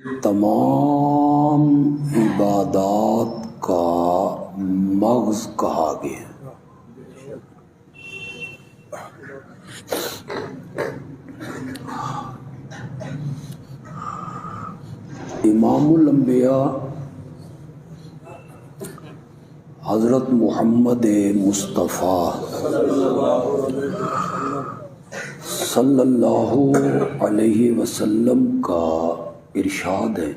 تمام عبادات کا مغز کہا گیا۔ امام الانبیاء حضرت محمد مصطفیٰ صلی اللہ علیہ وسلم کا ارشاد ہے،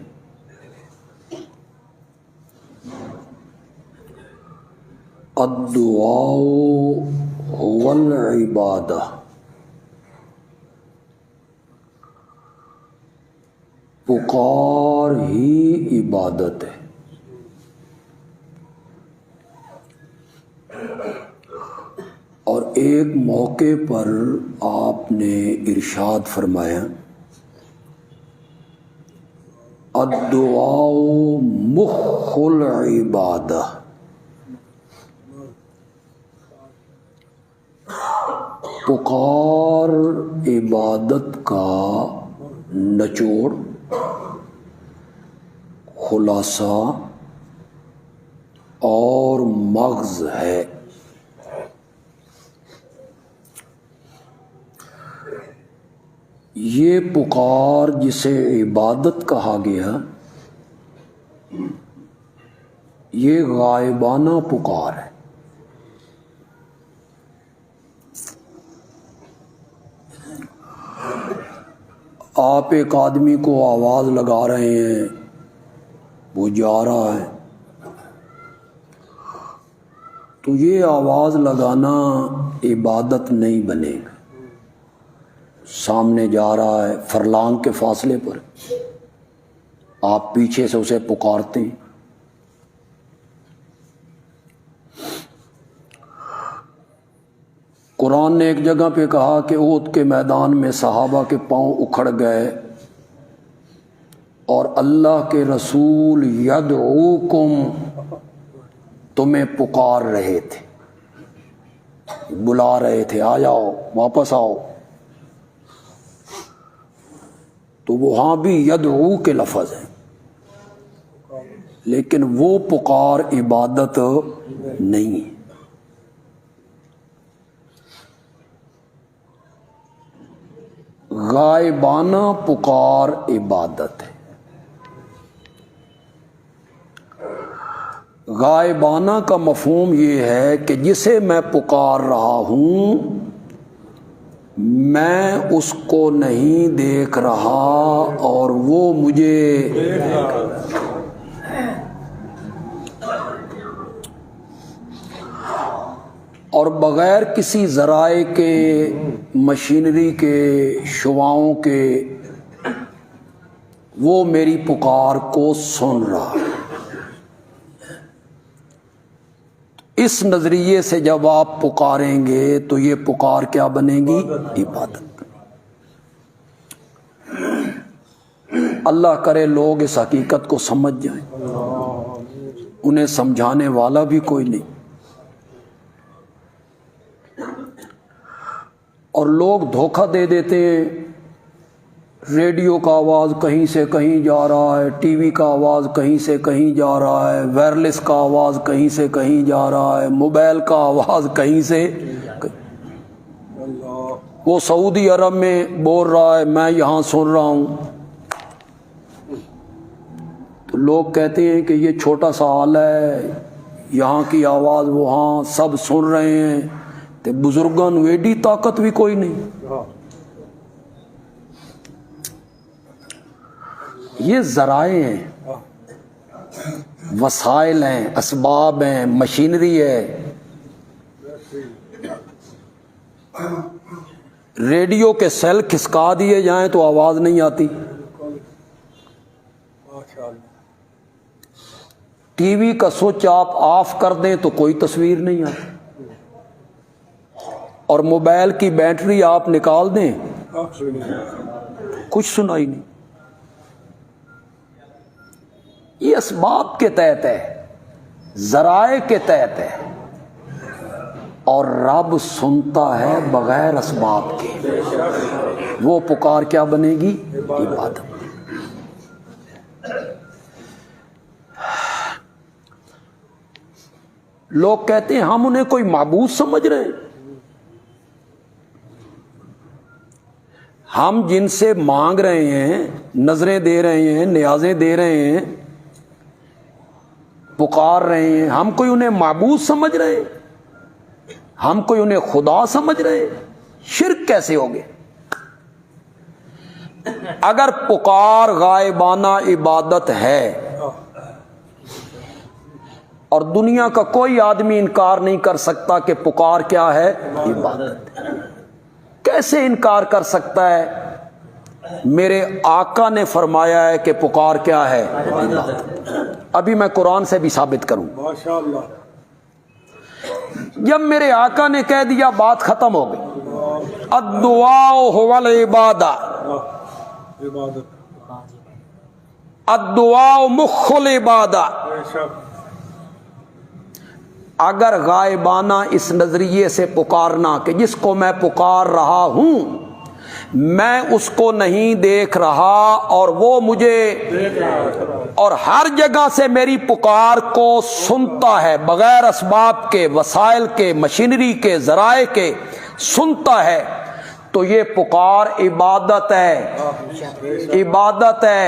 الدعاء هو العبادہ، پکار ہی عبادت ہے۔ اور ایک موقع پر آپ نے ارشاد فرمایا، الدعاء مخ العبادہ، پکار عبادت کا نچوڑ، خلاصہ اور مغز ہے۔ یہ پکار جسے عبادت کہا گیا، یہ غائبانہ پکار ہے۔ آپ ایک آدمی کو آواز لگا رہے ہیں، وہ جا رہا ہے، تو یہ آواز لگانا عبادت نہیں بنے گا۔ سامنے جا رہا ہے فرلانگ کے فاصلے پر، آپ پیچھے سے اسے پکارتے ہیں، قرآن نے ایک جگہ پہ کہا کہ احد کے میدان میں صحابہ کے پاؤں اکھڑ گئے اور اللہ کے رسول یدعوکم، تمہیں پکار رہے تھے، بلا رہے تھے، آ جاؤ، واپس آؤ۔ تو وہاں بھی یدعو کے لفظ ہیں، لیکن وہ پکار عبادت نہیں ہے۔ غائبانہ پکار عبادت ہے۔ غائبانہ کا مفہوم یہ ہے کہ جسے میں پکار رہا ہوں میں اس کو نہیں دیکھ رہا اور وہ مجھے اور بغیر کسی ذرائع کے، مشینری کے، شعاعوں کے، وہ میری پکار کو سن رہا ہے۔ اس نظریے سے جب آپ پکاریں گے تو یہ پکار کیا بنے گی؟ عبادت۔ اللہ کرے لوگ اس حقیقت کو سمجھ جائیں، انہیں سمجھانے والا بھی کوئی نہیں، اور لوگ دھوکہ دے دیتے ہیں۔ ریڈیو کا آواز کہیں سے کہیں جا رہا ہے، ٹی وی کا آواز کہیں سے کہیں جا رہا ہے، وائرلیس کا آواز کہیں سے کہیں جا رہا ہے، موبائل کا آواز کہیں سے وہ سعودی عرب میں بول رہا ہے، میں یہاں سن رہا ہوں۔ تو لوگ کہتے ہیں کہ یہ چھوٹا سا حال ہے، یہاں کی آواز وہاں سب سن رہے ہیں، تے بزرگاں نوں ایڈی طاقت بھی کوئی نہیں۔ یہ ذرائع ہیں، وسائل ہیں، اسباب ہیں، مشینری ہے۔ ریڈیو کے سیل کھسکا دیے جائیں تو آواز نہیں آتی، ٹی وی کا سوئچ آپ آف کر دیں تو کوئی تصویر نہیں آتی، اور موبائل کی بیٹری آپ نکال دیں کچھ سنائی نہیں۔ یہ اسباب کے تحت ہے، ذرائع کے تحت ہے، اور رب سنتا ہے بغیر اسباب کے۔ وہ پکار کیا بنے گی؟ عبادت۔ لوگ کہتے ہیں ہم انہیں کوئی معبود سمجھ رہے ہیں. ہم جن سے مانگ رہے ہیں، نظریں دے رہے ہیں، نیازیں دے رہے ہیں، پکار رہے ہیں، ہم کوئی انہیں معبود سمجھ رہے ہیں؟ ہم کوئی انہیں خدا سمجھ رہے ہیں؟ شرک کیسے ہوگے؟ اگر پکار غائبانہ عبادت ہے، اور دنیا کا کوئی آدمی انکار نہیں کر سکتا کہ پکار کیا ہے؟ عبادت. کیسے انکار کر سکتا ہے؟ میرے آقا نے فرمایا ہے کہ پکار کیا ہے؟ عبادت. ابھی میں قرآن سے بھی ثابت کروں. ماشاءاللہ. جب میرے آقا نے کہہ دیا بات ختم ہو گئی. الدعاء هو العبادہ، عبادت. الدعاء مخ العبادہ. بے شک. اگر غائبانہ اس نظریے سے پکارنا کہ جس کو میں پکار رہا ہوں میں اس کو نہیں دیکھ رہا اور وہ مجھے اور ہر جگہ سے میری پکار کو سنتا ہے، بغیر اسباب کے، وسائل کے، مشینری کے، ذرائع کے سنتا ہے، تو یہ پکار عبادت ہے. عبادت ہے.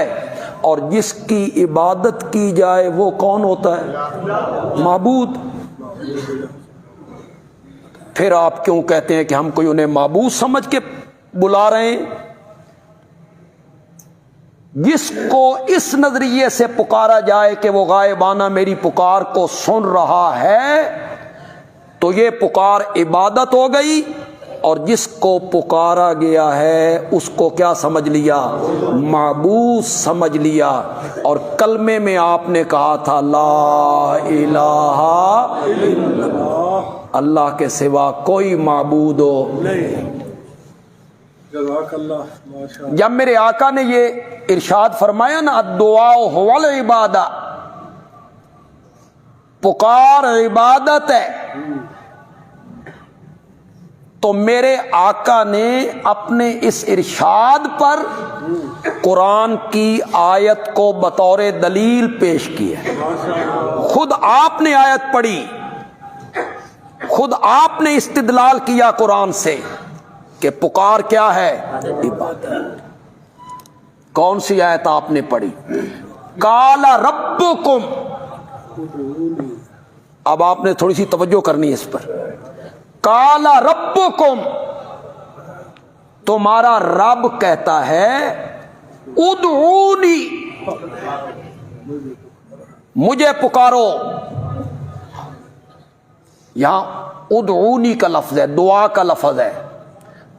اور جس کی عبادت کی جائے وہ کون ہوتا ہے؟ معبود. پھر آپ کیوں کہتے ہیں کہ ہم کوئی انہیں معبود سمجھ کے بلا رہے ہیں؟ جس کو اس نظریے سے پکارا جائے کہ وہ غائبانہ میری پکار کو سن رہا ہے تو یہ پکار عبادت ہو گئی، اور جس کو پکارا گیا ہے اس کو کیا سمجھ لیا؟ معبود سمجھ لیا. اور کلمے میں آپ نے کہا تھا لا الہ الا اللہ، اللہ کے سوا کوئی معبود ہو نہیں. جزاک اللہ. ماشاءاللہ. جب میرے آقا نے یہ ارشاد فرمایا نا الدعاء هو العبادہ، پکار عبادت ہے، تو میرے آقا نے اپنے اس ارشاد پر قرآن کی آیت کو بطور دلیل پیش کی ہے. خود آپ نے آیت پڑھی، خود آپ نے استدلال کیا قرآن سے کہ پکار کیا ہے؟ عبادت. کون سی آیت آپ نے پڑھی؟ قال ربکم. اب آپ نے تھوڑی سی توجہ کرنی ہے اس پر. قال ربکم، تمہارا رب کہتا ہے ادعونی، مجھے پکارو. یہاں ادعونی کا لفظ ہے، دعا کا لفظ ہے.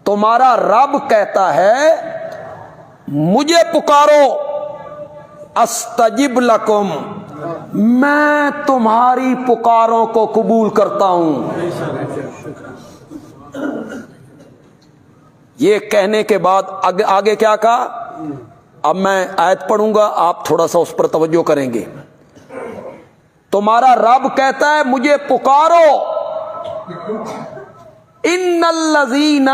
تمہارا رب کہتا ہے مجھے پکارو، استجب لکم، میں تمہاری پکاروں کو قبول کرتا ہوں. یہ کہنے کے بعد آگے کیا کہا؟ اب میں آیت پڑھوں گا، آپ تھوڑا سا اس پر توجہ کریں گے. تمہارا رب کہتا ہے مجھے پکارو. ان الذین،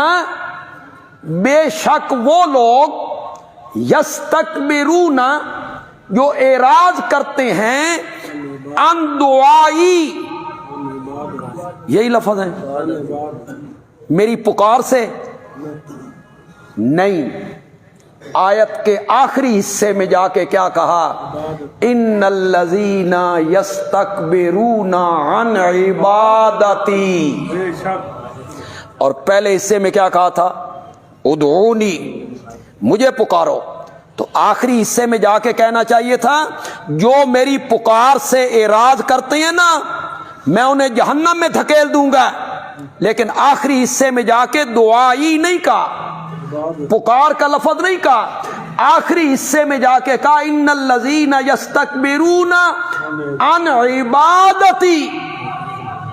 بے شک وہ لوگ، یستکبرون، جو اعراض کرتے ہیں، عن دعائی، یہی لفظ ہے میری پکار سے نہیں. آیت کے آخری حصے میں جا کے کیا کہا؟ ان الذین یستکبرون عن عبادتی. اور پہلے حصے میں کیا کہا تھا؟ ادعونی، مجھے پکارو. تو آخری حصے میں جا کے کہنا چاہیے تھا جو میری پکار سے اعراض کرتے ہیں نا میں انہیں جہنم میں دھکیل دوں گا. لیکن آخری حصے میں جا کے دعائی نہیں کہا، پکار کا لفظ نہیں کہا. آخری حصے میں جا کے کہا ان الذین یستکبرون عن عبادتی.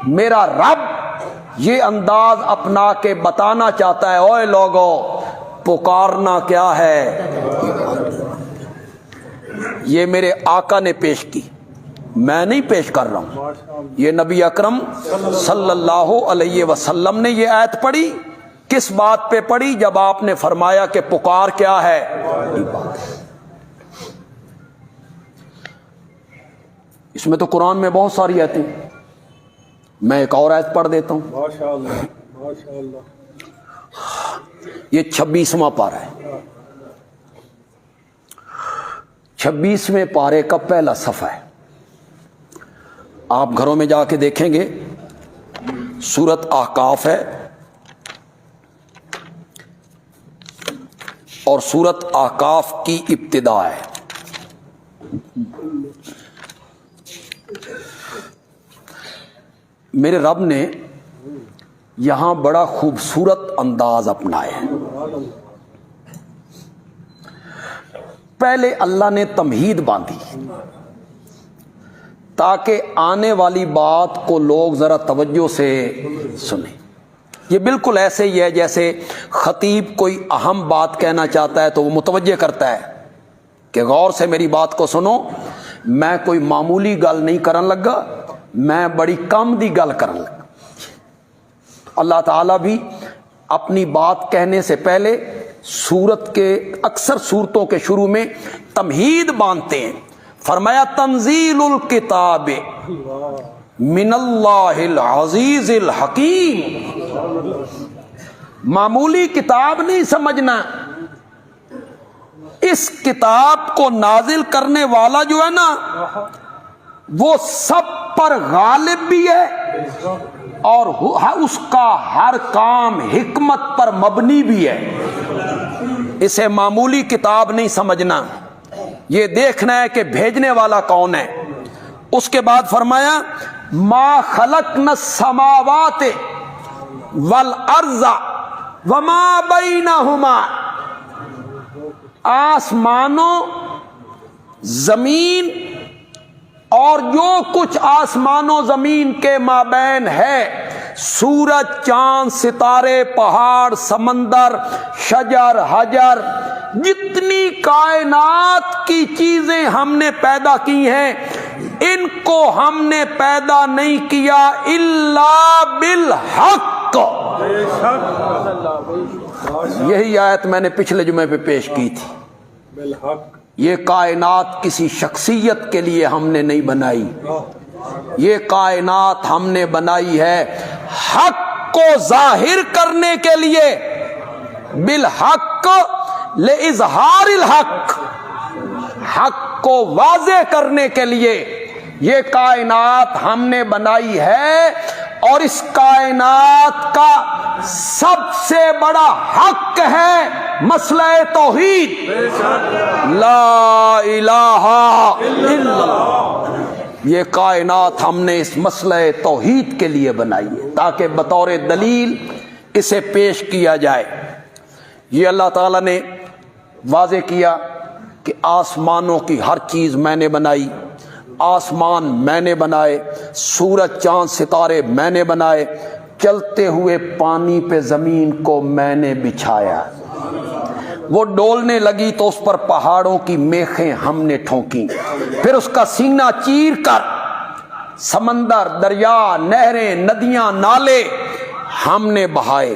میرا رب یہ انداز اپنا کے بتانا چاہتا ہے اوے لوگو پکارنا کیا ہے. یہ میرے آقا نے پیش کی، میں نہیں پیش کر رہا ہوں. یہ نبی اکرم صلی اللہ علیہ وسلم نے یہ آیت پڑھی. کس بات پہ پڑھی؟ جب آپ نے فرمایا کہ پکار کیا ہے؟ اس میں تو قرآن میں بہت ساری آیتیں. میں ایک اور آیت پڑھ دیتا ہوں، ماشاء اللہ ماشاء اللہ. یہ 26واں پارہ ہے. 26ویں پارے کا پہلا صفحہ ہے. آپ گھروں میں جا کے دیکھیں گے، سورۃ احقاف ہے اور سورۃ احقاف کی ابتدا ہے. میرے رب نے یہاں بڑا خوبصورت انداز اپنایا ہے. پہلے اللہ نے تمہید باندھی تاکہ آنے والی بات کو لوگ ذرا توجہ سے سنیں. یہ بالکل ایسے ہی ہے جیسے خطیب کوئی اہم بات کہنا چاہتا ہے تو وہ متوجہ کرتا ہے کہ غور سے میری بات کو سنو، میں کوئی معمولی گل نہیں کرن لگا، میں بڑی کم دی گل کرن لگا. اللہ تعالیٰ بھی اپنی بات کہنے سے پہلے سورت کے اکثر صورتوں کے شروع میں تمہید باندھتے ہیں. فرمایا تنزیل الکتاب من اللہ العزیز الحکیم. معمولی کتاب نہیں سمجھنا، اس کتاب کو نازل کرنے والا جو ہے نا وہ سب پر غالب بھی ہے اور اس کا ہر کام حکمت پر مبنی بھی ہے. اسے معمولی کتاب نہیں سمجھنا، یہ دیکھنا ہے کہ بھیجنے والا کون ہے. اس کے بعد فرمایا ما خلقنا السماوات والارض وما بینہما. آسمانوں، زمین اور جو کچھ آسمان و زمین کے مابین ہے، سورج، چاند، ستارے، پہاڑ، سمندر، شجر، حجر، جتنی کائنات کی چیزیں ہم نے پیدا کی ہیں، ان کو ہم نے پیدا نہیں کیا الا بالحق. یہی آیت میں نے پچھلے جمعے پہ پیش کی تھی. بالحق. یہ کائنات کسی شخصیت کے لیے ہم نے نہیں بنائی، یہ کائنات ہم نے بنائی ہے حق کو ظاہر کرنے کے لیے، بالحق لإظہار الحق، حق کو واضح کرنے کے لیے یہ کائنات ہم نے بنائی ہے. اور اس کائنات کا سب سے بڑا حق ہے مسئلہ توحید، لا الہ الا اللہ. یہ کائنات ہم نے اس مسئلہ توحید کے لیے بنائی ہے تاکہ بطور دلیل اسے پیش کیا جائے. یہ اللہ تعالیٰ نے واضح کیا کہ آسمانوں کی ہر چیز میں نے بنائی، آسمان میں نے بنائے، سورج، چاند، ستارے میں نے بنائے، چلتے ہوئے پانی پہ زمین کو میں نے بچھایا، وہ ڈولنے لگی تو اس پر پہاڑوں کی میخیں ہم نے ٹھونکی، پھر اس کا سینہ چیر کر سمندر، دریا، نہریں، ندیاں، نالے ہم نے بہائے،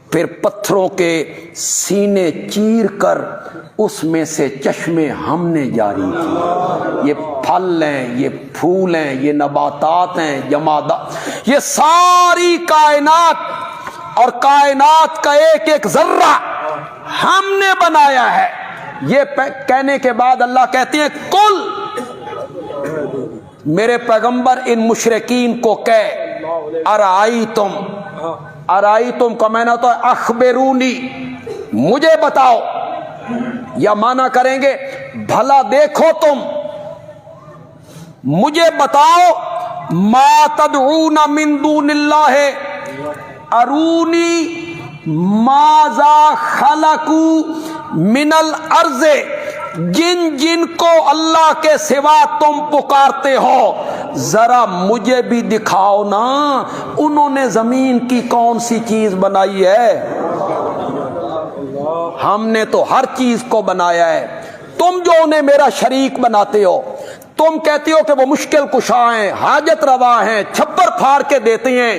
پھر پتھروں کے سینے چیر کر اس میں سے چشمے ہم نے جاری کیے. یہ پھل ہیں، یہ پھول ہیں، یہ نباتات ہیں، جمادات، یہ ساری کائنات اور کائنات کا ایک ایک ذرہ ہم نے بنایا ہے. یہ کہنے کے بعد اللہ کہتے ہیں کل، میرے پیغمبر ان مشرکین کو کہے ارائیتم، ارائیتم کا معنی تو اخبرونی، مجھے بتاؤ، یا معنی کریں گے بھلا دیکھو تم، مجھے بتاؤ ما تدعون من دون اللہ ارونی ماذا خلقوا من الارض. جن جن کو اللہ کے سوا تم پکارتے ہو ذرا مجھے بھی دکھاؤ نا، انہوں نے زمین کی کون سی چیز بنائی ہے؟ ہم نے تو ہر چیز کو بنایا ہے. تم جو انہیں میرا شریک بناتے ہو، تم کہتے ہو کہ وہ مشکل کشا ہیں، حاجت روا ہیں، چھپر پھاڑ کے دیتے ہیں،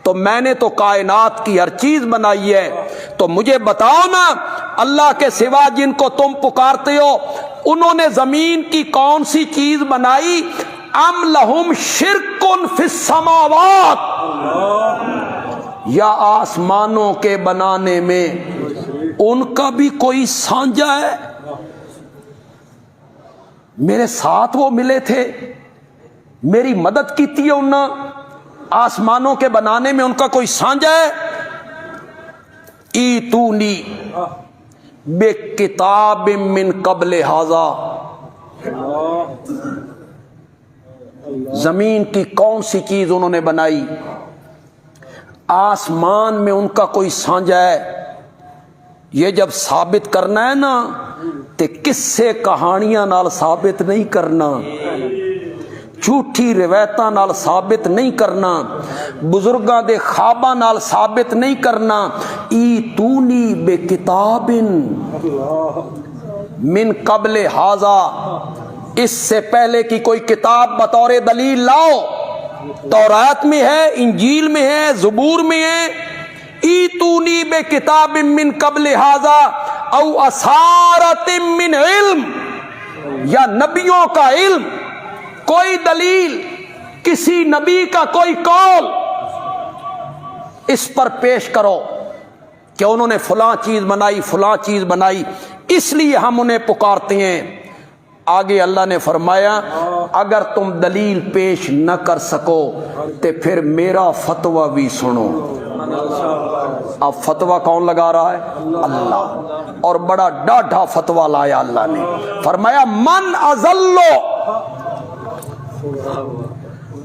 تو میں نے تو کائنات کی ہر چیز بنائی ہے. تو مجھے بتاؤ نا اللہ کے سوا جن کو تم پکارتے ہو انہوں نے زمین کی کون سی چیز بنائی؟ ام لہم شرکن فی السماوات، یا آسمانوں کے بنانے میں ان کا بھی کوئی سانجا ہے؟ میرے ساتھ وہ ملے تھے، میری مدد کی تھی انہوں نے، آسمانوں کے بنانے میں ان کا کوئی سانجا ہے؟ ایتونی بے کتاب من قبل ھذا، زمین کی کون سی چیز انہوں نے بنائی؟ آسمان میں ان کا کوئی سانجا ہے؟ یہ جب ثابت کرنا ہے نا تے قصے کہانیاں نال ثابت نہیں کرنا، جھوٹی روایتاں نال ثابت نہیں کرنا، بزرگاں دے خواباں نال ثابت نہیں کرنا۔ ایتونی بے کتاب من قبل ھذا، اس سے پہلے کی کوئی کتاب بطور دلیل لاؤ، تورات میں ہے، انجیل میں ہے، زبور میں ہے۔ ایتونی بے کتاب من قبل ھذا او اثارۃ من علم، یا نبیوں کا علم، کوئی دلیل، کسی نبی کا کوئی قول اس پر پیش کرو کہ انہوں نے فلاں چیز بنائی، فلاں چیز بنائی، اس لیے ہم انہیں پکارتے ہیں۔ آگے اللہ نے فرمایا اگر تم دلیل پیش نہ کر سکو تو پھر میرا فتویٰ بھی سنو۔ اب فتویٰ کون لگا رہا ہے؟ اللہ، اور بڑا ڈاڈھا فتویٰ لایا اللہ نے، فرمایا من اضلو،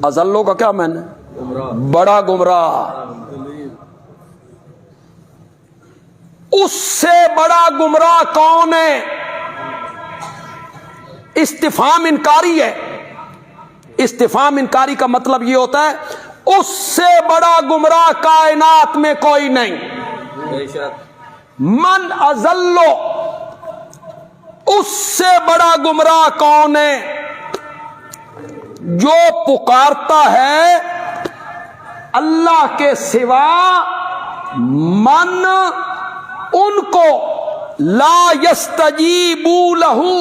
اضلو کا کیا معنی ہے؟ بڑا گمراہ، اس سے بڑا گمراہ کون ہے؟ استفہام انکاری ہے۔ استفہام انکاری کا مطلب یہ ہوتا ہے اس سے بڑا گمراہ کائنات میں کوئی نہیں۔ من اضلو، اس سے بڑا گمراہ کون ہے؟ جو پکارتا ہے اللہ کے سوا من ان کو لا یستجیبو لہو،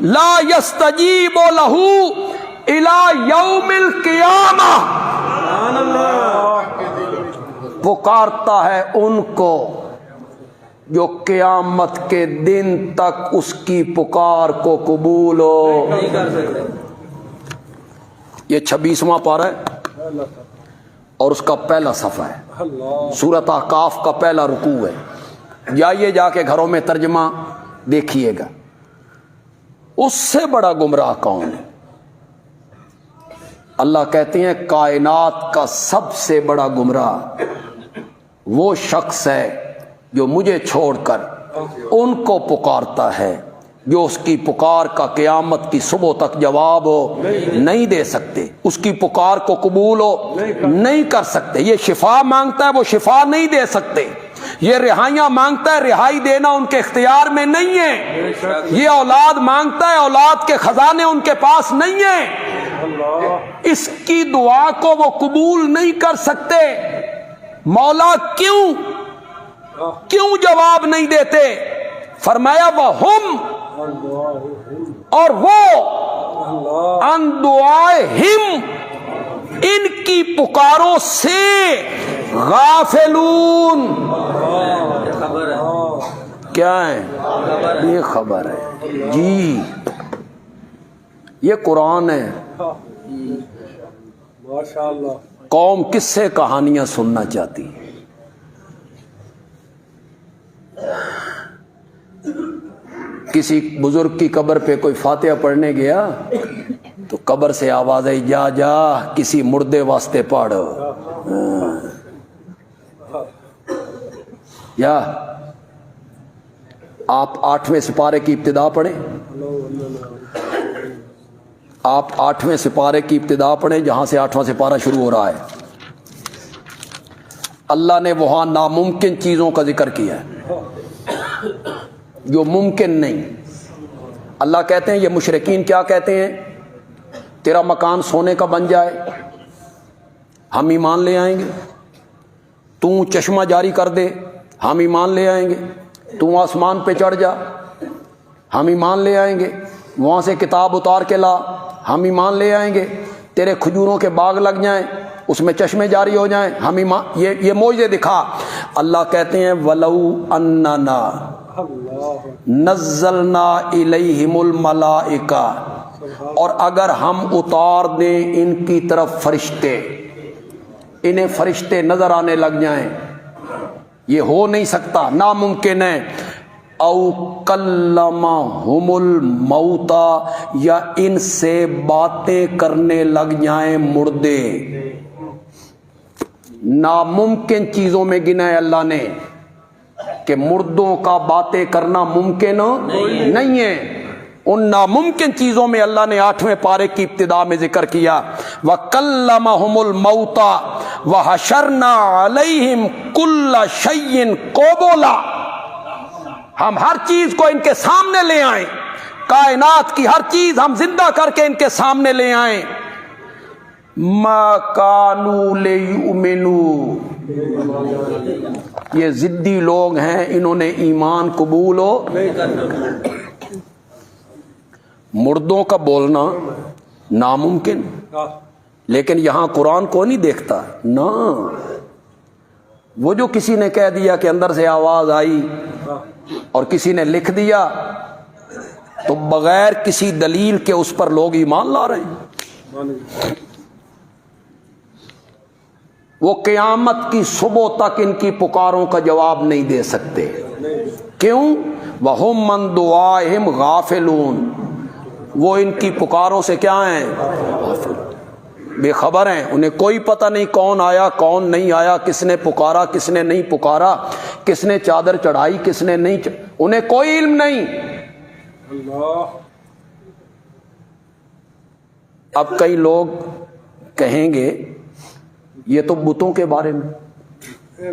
لا یستجیب لہو الی یوم القیامہ، پکارتا ہے ان کو جو قیامت کے دن تک اس کی پکار کو قبول ہو۔ یہ 26واں پارہ ہے اور اس کا پہلا صفحہ ہے، سورۃ احقاف کا پہلا رکوع ہے۔ جائیے جا کے گھروں میں ترجمہ دیکھیے گا۔ اس سے بڑا گمراہ کون ہے؟ اللہ کہتے ہیں کائنات کا سب سے بڑا گمراہ وہ شخص ہے جو مجھے چھوڑ کر ان کو پکارتا ہے جو اس کی پکار کا قیامت کی صبح تک جواب ہو نہیں دے سکتے، اس کی پکار کو قبول ہو نہیں کر سکتے۔ یہ شفا مانگتا ہے، وہ شفا نہیں دے سکتے۔ یہ رہائیاں مانگتا ہے، رہائی دینا ان کے اختیار میں نہیں ہے۔ یہ اولاد مانگتا ہے، اولاد کے خزانے ان کے پاس نہیں ہیں۔ اس کی دعا کو وہ قبول نہیں کر سکتے۔ مولا کیوں جواب نہیں دیتے؟ فرمایا وَهُمْ، اور وہ ان دعائہم، ان کی پکاروں سے غافلون، کیا ہے؟ یہ خبر ہے جی، یہ قرآن ہے۔ ماشاءاللہ۔ قوم کس سے کہانیاں سننا چاہتی ہے؟ کسی بزرگ کی قبر پہ کوئی فاتحہ پڑھنے گیا تو قبر سے آواز آئی جا جا کسی مردے واسطے پڑھ، یا آپ 8ویں سپارے کی ابتدا پڑھیں، آپ 8ویں سپارے کی ابتدا پڑھیں جہاں سے 8واں سپارہ شروع ہو رہا ہے۔ اللہ نے وہاں ناممکن چیزوں کا ذکر کیا ہے جو ممکن نہیں۔ اللہ کہتے ہیں، یہ مشرکین کیا کہتے ہیں؟ تیرا مکان سونے کا بن جائے ہم ایمان لے آئیں گے، تو چشمہ جاری کر دے ہم ایمان لے آئیں گے، تو آسمان پہ چڑھ جا ہم ایمان لے آئیں گے، وہاں سے کتاب اتار کے لا ہم ایمان لے آئیں گے، تیرے کھجوروں کے باغ لگ جائیں، اس میں چشمے جاری ہو جائیں، ہم ایمان، یہ معجزے دکھا۔ اللہ کہتے ہیں وَلَوْ أَنَّنَا نَزَّلْنَا إِلَيْهِمُ الْمَلَائِكَةَ، اور اگر ہم اتار دیں ان کی طرف فرشتے، انہیں فرشتے نظر آنے لگ جائیں، یہ ہو نہیں سکتا، ناممکن ہے۔ او کلمہم الموتى، یا ان سے باتیں کرنے لگ جائیں مردے۔ ناممکن چیزوں میں گنا ہے اللہ نے کہ مردوں کا باتیں کرنا ممکن نہیں ہے۔ ان ناممکن چیزوں میں اللہ نے 8ویں پارے کی ابتدا میں ذکر کیا، وَكَلَّمَهُمُ الْمَوْتَى وَحَشَرْنَا عَلَيْهِمْ كُلَّ شَيْءٍ قُبُلًا، ہم ہر چیز کو ان کے سامنے لے آئیں، کائنات کی ہر چیز ہم زندہ کر کے ان کے سامنے لے آئیں۔ مَا كَانُوا لِيُؤْمِنُوا، یہ ضدی لوگ ہیں، انہوں نے ایمان قبول ہو مردوں کا بولنا ناممکن، لیکن یہاں قرآن کو نہیں دیکھتا نا۔ وہ جو کسی نے کہہ دیا کہ اندر سے آواز آئی اور کسی نے لکھ دیا، تو بغیر کسی دلیل کے اس پر لوگ ایمان لا رہے ہیں۔ وہ قیامت کی صبح تک ان کی پکاروں کا جواب نہیں دے سکتے، کیوں؟ وَهُمْ مَنْ دُعَائِهِمْ غَافِلُونَ، وہ ان کی پکاروں سے کیا ہیں؟ بے خبر ہیں، انہیں کوئی پتہ نہیں کون آیا کون نہیں آیا، کس نے پکارا کس نے نہیں پکارا، کس نے چادر چڑھائی کس نے نہیں انہیں کوئی علم نہیں۔ اللہ، اب کئی لوگ کہیں گے یہ تو بتوں کے بارے میں،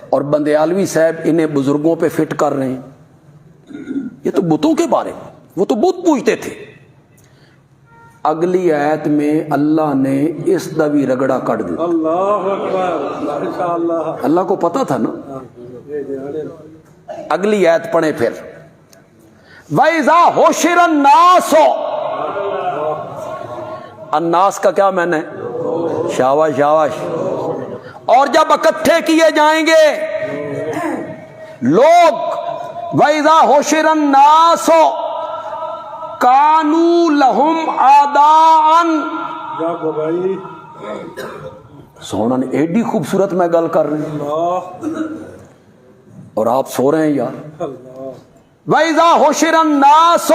اور بندیالوی صاحب انہیں بزرگوں پہ فٹ کر رہے ہیں، یہ تو بتوں کے بارے میں، وہ تو بت پوجتے تھے۔ اگلی آیت میں اللہ نے اس دا بھی رگڑا کٹ دیا۔ اللہ اکبر، ماشاءاللہ، اللہ کو پتا تھا نا۔ اگلی آیت پڑھیں پھر، وَإِذَا حُشِرَ النَّاسُ، الناس کا کیا معنی ہے؟ شاباش شاباش۔ اور جب اکٹھے کیے جائیں گے لوگ، وَإِذَا حُشِرَ النَّاسُ كَانُوا لَهُمْ أَعْدَاءً، جاگو بھائی، سونا نے ایڈی خوبصورت میں گل کر رہے ہیں اللہ اور آپ سو رہے ہیں یار۔ اللہ، وَإِذَا حُشِرَ النَّاسُ،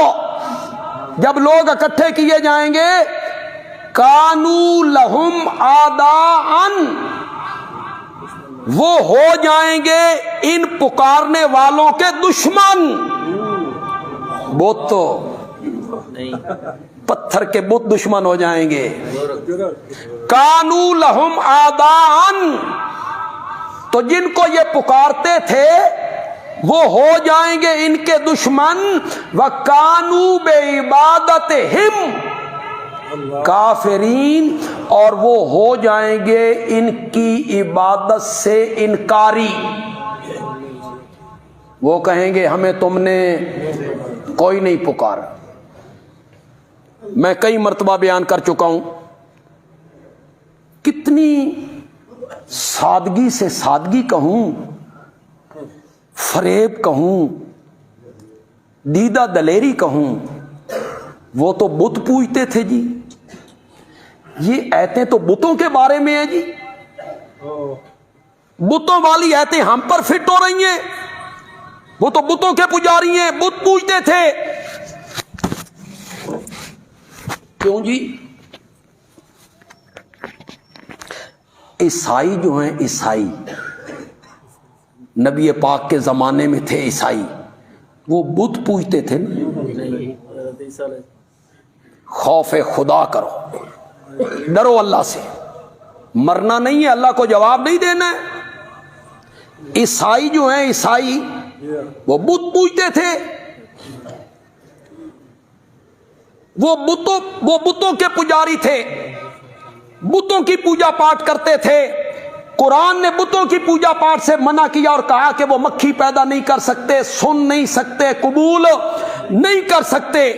جب لوگ اکٹھے کیے جائیں گے، كَانُوا لَهُمْ أَعْدَاءً، وہ ہو جائیں گے ان پکارنے والوں کے دشمن۔ بت تو پتھر کے بت دشمن ہو جائیں گے۔ كَانُوا لَهُمْ أَعْدَاءً، تو جن کو یہ پکارتے تھے وہ ہو جائیں گے ان کے دشمن۔ وَكَانُوا بِعِبَادَتِهِمْ کافرین، اور وہ ہو جائیں گے ان کی عبادت سے انکاری۔ وہ کہیں گے ہمیں تم نے کوئی نہیں پکارا۔ میں کئی مرتبہ بیان کر چکا ہوں، کتنی سادگی سے سادگی کہوں، فریب کہوں، دیدہ دلیری کہوں، وہ تو بت پوجتے تھے جی، یہ ایتیں تو بتوں کے بارے میں ہیں جی، بتوں والی ایتیں ہم پر فٹ ہو رہی ہیں، وہ تو بتوں کے پجاری ہیں، بت پوجتے تھے۔ کیوں جی؟ عیسائی جو ہیں، عیسائی نبی پاک کے زمانے میں تھے، عیسائی وہ بت پوجتے تھے نا۔ خوف خدا کرو، ڈرو اللہ سے، مرنا نہیں ہے، اللہ کو جواب نہیں دینا ہے۔ عیسائی جو ہیں، عیسائی وہ بت پوجتے تھے، وہ بتوں کے پجاری تھے، بتوں کی پوجا پاٹ کرتے تھے۔ قرآن نے بتوں کی پوجا پاٹ سے منع کیا اور کہا کہ وہ مکھی پیدا نہیں کر سکتے، سن نہیں سکتے، قبول نہیں کر سکتے۔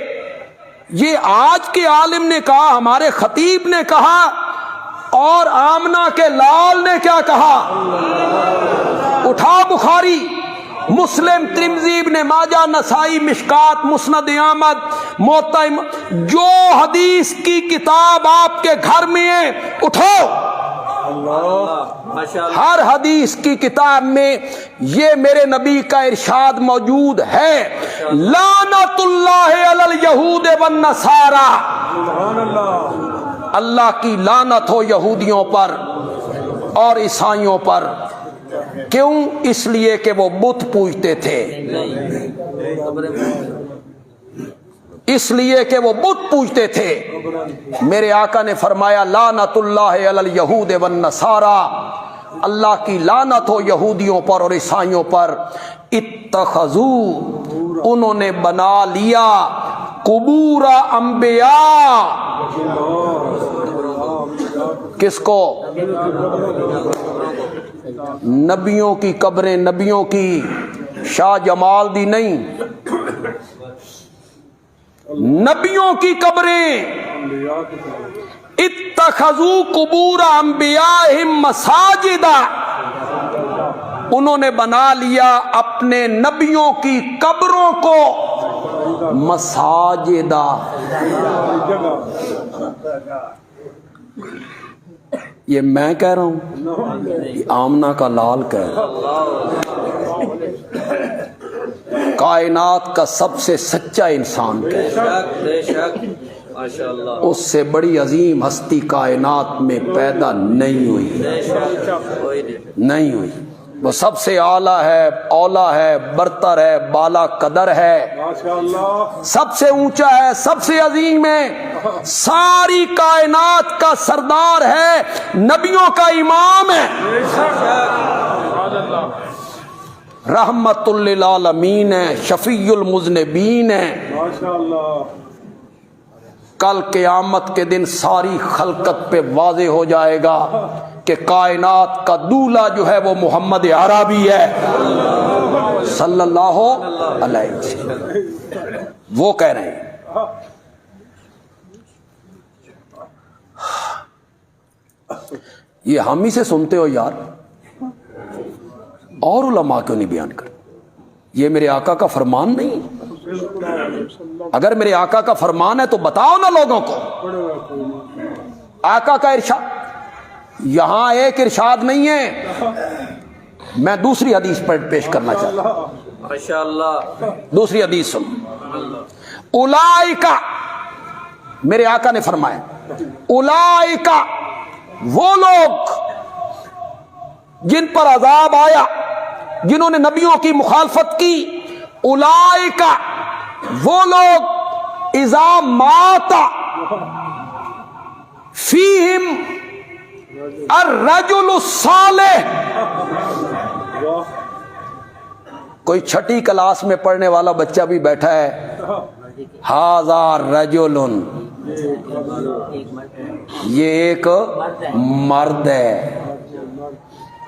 یہ آج کے عالم نے کہا، ہمارے خطیب نے کہا، اور آمنہ کے لال نے کیا کہا؟ اٹھا بخاری، مسلم، ترمذی، ابن ماجہ، نسائی، مشکات، مسند احمد، موطا، جو حدیث کی کتاب آپ کے گھر میں ہے اٹھاؤ، ہر حدیث کی کتاب میں یہ میرے نبی کا ارشاد موجود ہے، لعنت اللہ علی الیہود والنصارى، سبحان اللہ، اللہ کی لعنت ہو یہودیوں پر اور عیسائیوں پر۔ کیوں؟ اس لیے کہ وہ بت پوجتے تھے، اس لیے کہ وہ بت پوجتے تھے۔ میرے آقا نے فرمایا لعنت اللہ علی الیہود والنصارى، اللہ کی لعنت ہو یہودیوں پر اور عیسائیوں پر۔ اتخذوا، انہوں نے بنا لیا، قبور انبیاء، کس کو؟ نبیوں کی قبریں، نبیوں کی، شاہ جمال دی نہیں، نبیوں کی قبریں۔ اتخذوا قبور انبیائہم مساجدا، انہوں نے بنا لیا اپنے نبیوں کی قبروں کو مساجدا۔ یہ میں کہہ رہا ہوں، یہ آمنہ کا لال کہہ رہا ہے، کائنات کا سب سے سچا انسان کہہ رہا ہے، اس سے بڑی عظیم ہستی کائنات میں پیدا نہیں ہوئی، نہیں ہوئی۔ وہ سب سے اعلیٰ ہے، اولا ہے، برتر ہے، بالا قدر ہے، سب سے اونچا ہے، سب سے عظیم ہے، ساری کائنات کا سردار ہے، نبیوں کا امام ہے، رحمت للعالمین ہے، شفیع المذنبین ہے۔ کل قیامت کے دن ساری خلقت پہ واضح ہو جائے گا کہ کائنات کا دولہ جو ہے وہ محمد عربی ہے صلی اللہ علیہ وسلم، وہ کہہ رہے ہیں۔ یہ ہم ہی سے سنتے ہو یار، اور علماء کیوں نہیں بیان کرتے؟ یہ میرے آقا کا فرمان نہیں؟ اگر میرے آقا کا فرمان ہے تو بتاؤ نا لوگوں کو۔ آقا کا ارشاد، یہاں ایک ارشاد نہیں ہے، میں دوسری حدیث پر پیش کرنا چاہتا ہوں، ماشاءاللہ۔ دوسری حدیث سن، اولئک، میرے آقا نے فرمایا اولئک، وہ لوگ جن پر عذاب آیا، جنہوں نے نبیوں کی مخالفت کی، اولئک، وہ لوگ اذا مات فیہم الرجل الصالح، کوئی چھٹی کلاس میں پڑھنے والا بچہ بھی بیٹھا ہے، ھذا رجل، یہ ایک مرد ہے،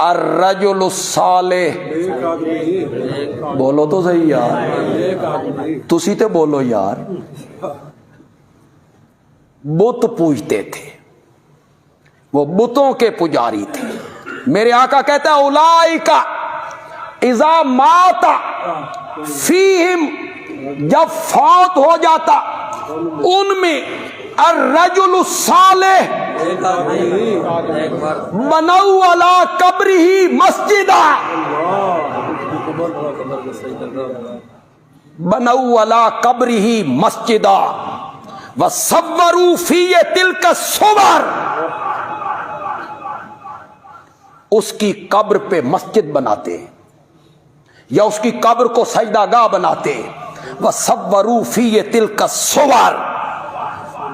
الرجل الصالح، بولو تو صحیح یار، تسی تے بولو یار۔ بت پوجتے تھے، وہ بتوں کے پجاری تھے۔ میرے آقا کہتا ہے اولئک اذا مات فیہم، جب فوت ہو جاتا ان میں الرجل الصالح، بنوا علی قبرہ مسجدا، بنوا علی قبرہ مسجدا وصوروا فیہ تلک الصور، اس کی قبر پہ مسجد بناتے یا اس کی قبر کو سجدہ گاہ بناتے، وصوروا فیہ تلک الصور،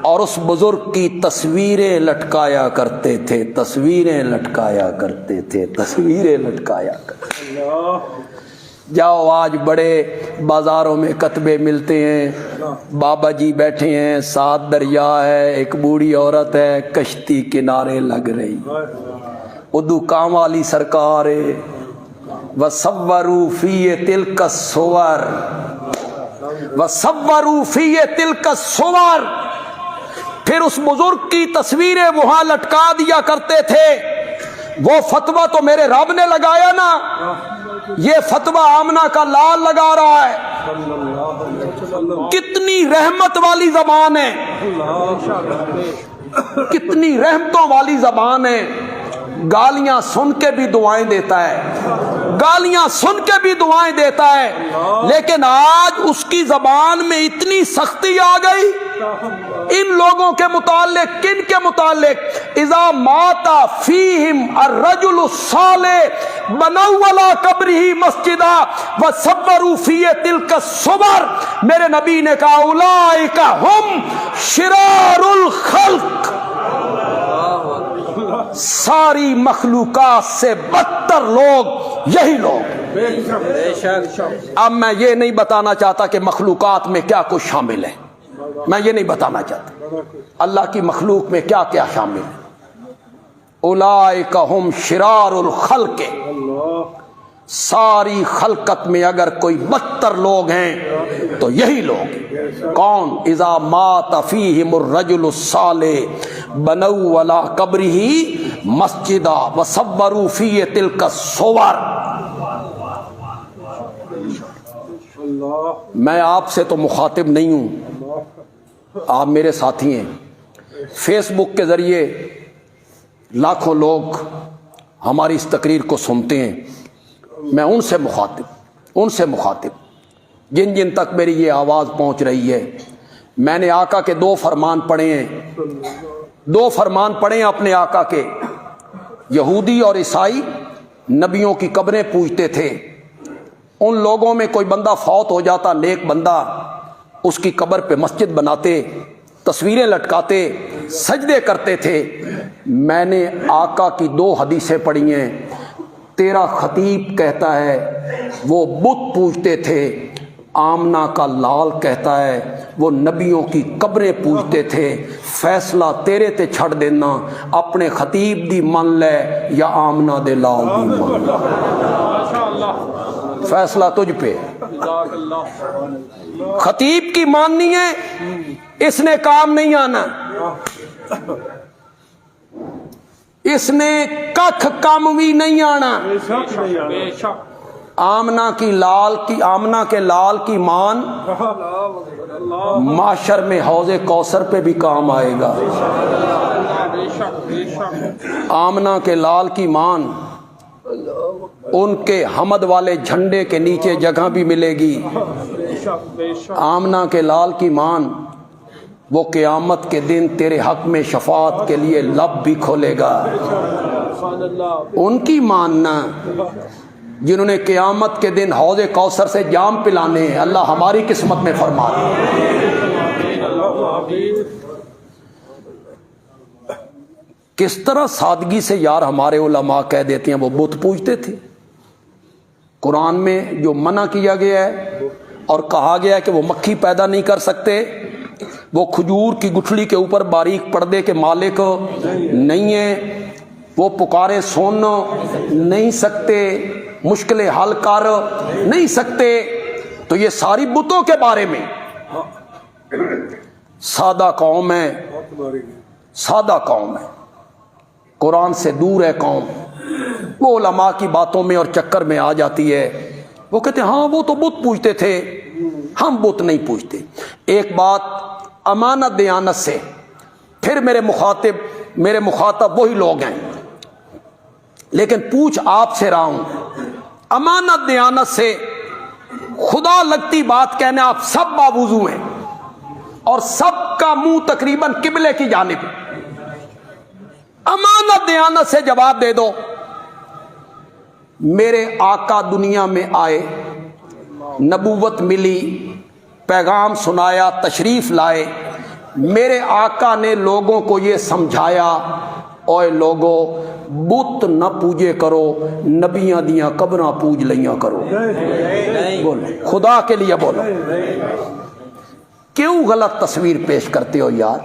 اور اس بزرگ کی تصویریں لٹکایا کرتے تھے، تصویریں لٹکایا کرتے تھے، تصویریں لٹکایا کرتے تھے۔ جاؤ آج بڑے بازاروں میں کتبے ملتے ہیں، بابا جی بیٹھے ہیں، ساتھ دریا ہے، ایک بوڑھی عورت ہے، کشتی کنارے لگ رہی، ادو کام والی سرکار ہے، وصوروا فی تلک الصور، وَصَوَّرُوا فِيهِ تِلْكَ الصُّوَرَ، پھر اس بزرگ کی تصویریں وہاں لٹکا دیا کرتے تھے۔ وہ فتویٰ تو میرے رب نے لگایا نا، یہ فتویٰ آمنہ کا لال لگا رہا ہے۔ کتنی رحمت والی زبان ہے، کتنی رحمتوں والی زبان ہے۔ گالیاں سن کے بھی دعائیں دیتا ہے، گالیاں سن کے بھی دعائیں دیتا ہے، لیکن آج اس کی زبان میں اتنی سختی آ گئی ان لوگوں کے متعلق۔ کن کے متعلق؟ اذا مات فیہم الرجل الصالح بنوا علی قبرہ مسجدا وصوروا فیہ تلک الصور، میرے نبی نے کہا اولئک ہم شرار الخلق، ساری مخلوقات سے بدتر لوگ یہی لوگ۔ اب میں یہ نہیں بتانا چاہتا کہ مخلوقات میں کیا کچھ شامل ہے، میں یہ نہیں بتانا چاہتا اللہ کی مخلوق میں کیا کیا شامل ہے۔ اولئک ہم شرار الخلق، ساری خلقت میں اگر کوئی بدتر لوگ ہیں تو یہی لوگ۔ کون؟ اذا مات فیہم الرجل الصالح بنوا علی قبرہ مسجدا وصوروا فیہ تلک الصور۔ میں آپ سے تو مخاطب نہیں ہوں، آپ میرے ساتھی ہیں۔ فیس بک کے ذریعے لاکھوں لوگ ہماری اس تقریر کو سنتے ہیں، میں ان سے مخاطب جن جن تک میری یہ آواز پہنچ رہی ہے۔ میں نے آقا کے 2 فرمان پڑھے ہیں، 2 فرمان پڑھے ہیں اپنے آقا کے۔ یہودی اور عیسائی نبیوں کی قبریں پوجتے تھے، ان لوگوں میں کوئی بندہ فوت ہو جاتا، نیک بندہ، اس کی قبر پہ مسجد بناتے، تصویریں لٹکاتے، سجدے کرتے تھے۔ میں نے آقا کی 2 حدیثیں پڑھی ہیں۔ تیرا خطیب کہتا ہے وہ بت پوجتے تھے، آمنہ کا لال کہتا ہے وہ نبیوں کی قبریں پوجتے تھے۔ فیصلہ تیرے تے چھڑ دینا، اپنے خطیب دی من لے یا آمنہ دے لال دی من لے، فیصلہ تجھ پہ۔ خطیب کی ماننی ہے، اس نے کام نہیں آنا، اس نے ککھ کام بھی نہیں آنا۔ آمنہ کے لال کی مان معاشر میں حوض کوثر پہ بھی کام آئے گا۔ آمنہ کے لال کی مان ان کے حمد والے جھنڈے کے نیچے جگہ بھی ملے گی۔ آمنہ کے لال کی مان وہ قیامت کے دن تیرے حق میں شفاعت کے لیے لب بھی کھولے گا۔ ان کی ماننا جنہوں نے قیامت کے دن حوض کوثر سے جام پلانے ہیں، اللہ ہماری قسمت میں فرما دے۔ کس طرح سادگی سے یار ہمارے علماء کہہ دیتے ہیں وہ بت پوجتے تھے۔ قرآن میں جو منع کیا گیا ہے اور کہا گیا ہے کہ وہ مکھی پیدا نہیں کر سکتے، وہ کھجور کی گٹھلی کے اوپر باریک پردے کے مالک نہیں ہیں، وہ پکارے سن نہیں سکتے، مشکلیں حل کر نہیں سکتے، تو یہ ساری بتوں کے بارے میں سادہ قوم ہے، سادہ قوم ہے، قرآن سے دور ہے قوم، وہ علماء کی باتوں میں اور چکر میں آ جاتی ہے۔ وہ کہتے ہیں ہاں وہ تو بت پوجتے تھے، ہم بت نہیں پوجتے۔ ایک بات امانت دیانت سے، پھر میرے مخاطب وہی لوگ ہیں، لیکن پوچھ آپ سے رہا ہوں، امانت دیانت سے خدا لگتی بات کہنے آپ سب باوضو ہیں اور سب کا منہ تقریباً قبلے کی جانب، امانت دیانت سے جواب دے دو۔ میرے آقا دنیا میں آئے، نبوت ملی، پیغام سنایا، تشریف لائے، میرے آقا نے لوگوں کو یہ سمجھایا اوے لوگو بت نہ پوجے کرو، نبیاں دیاں قبراں پوج لیاں کرو۔ بولو خدا کے لیے بولو، کیوں غلط تصویر پیش کرتے ہو یار؟